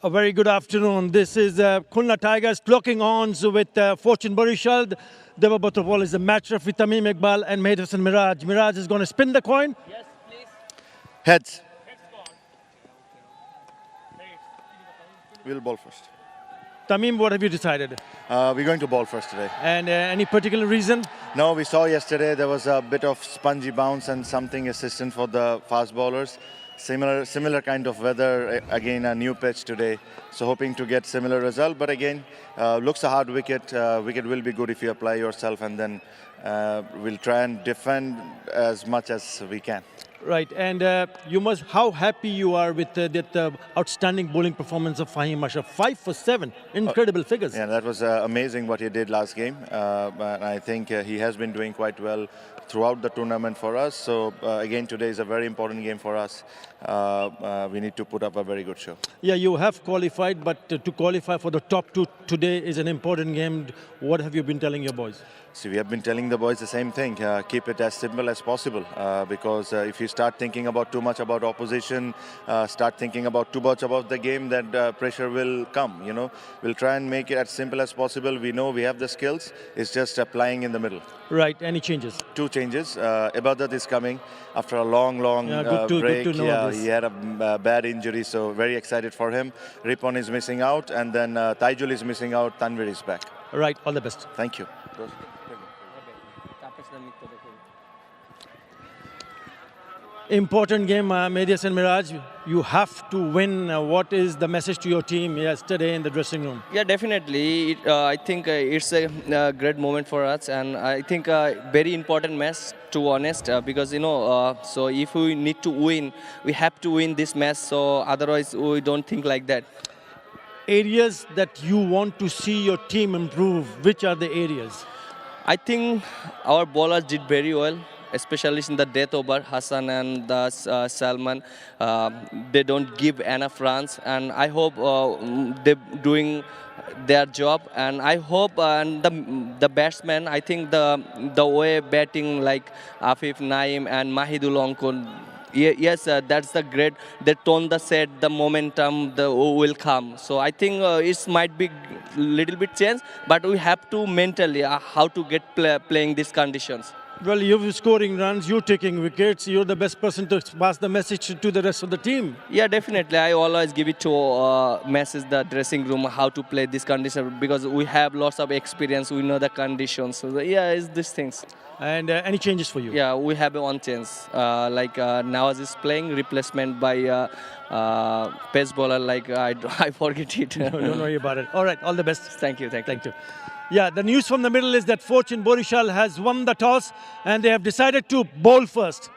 A very good afternoon. This is Khulna Tigers clocking on with Fortune Borishal. Devabrata Wall is the match referee Tamim Iqbal and Mehdi Hassan Miraj. Miraj is going to spin the coin. Yes, please. Heads. We'll ball first. Tamim, what have you decided? We're going to ball first today. And any particular reason? No, we saw yesterday there was a bit of spongy bounce and something assistant for the fast bowlers. Similar kind of weather, again a new pitch today. So hoping to get similar result. But again, looks a hard wicket. Wicket will be good if you apply yourself, and then we'll try and defend as much as we can. Right, and how happy you are with that outstanding bowling performance of Fahim Ashraf. 5 for 7, incredible figures. Yeah, that was amazing what he did last game. And I think he has been doing quite well throughout the tournament for us. So again, today is a very important game for us. We need to put up a very good show. Yeah, you have qualified, but to qualify for the top two today is an important game. What have you been telling your boys? See, we have been telling the boys the same thing. Keep it as simple as possible, because if you start thinking about too much about opposition, start thinking about too much about the game, that pressure will come. You know, we'll try and make it as simple as possible. We know we have the skills. It's just applying in the middle. Right. Any changes? 2 changes. Ibadat is coming after a long break. Good to know this. He had a bad injury, so very excited for him. Ripon is missing out, and then Taijul is missing out. Tanvir is back. Right. All the best. Thank you. Important game, Mehdi Hassan Miraj. You have to win. What is the message to your team yesterday in the dressing room? Yeah, definitely. I think it's a great moment for us, and I think very important match, to be honest, because so if we need to win, we have to win this match. So otherwise, we don't think like that. Areas that you want to see your team improve. Which are the areas? I think our bowlers did very well, especially in the death over Hassan and the Salman. They don't give enough runs, and I hope they're doing their job. And I hope and the batsmen, I think the way batting like Afif Naim and Mahidul Ankon, yes, that's the great. They tone the set, the momentum, the will come. So I think it might be little bit changed, but we have to mentally how to get playing these conditions. Well, you're scoring runs, you're taking wickets, you're the best person to pass the message to the rest of the team. Yeah, definitely. I always give it to message the dressing room how to play this condition, because we have lots of experience, we know the conditions. So yeah, it's these things. And any changes for you? Yeah, we have one change. Like Nawaz is playing, replacement by pace bowler, like I forget it. No, don't worry about it. All right, all the best. Thank you. Thank you. Yeah, the news from the middle is that Fortune Borishal has won the toss and they have decided to bowl first.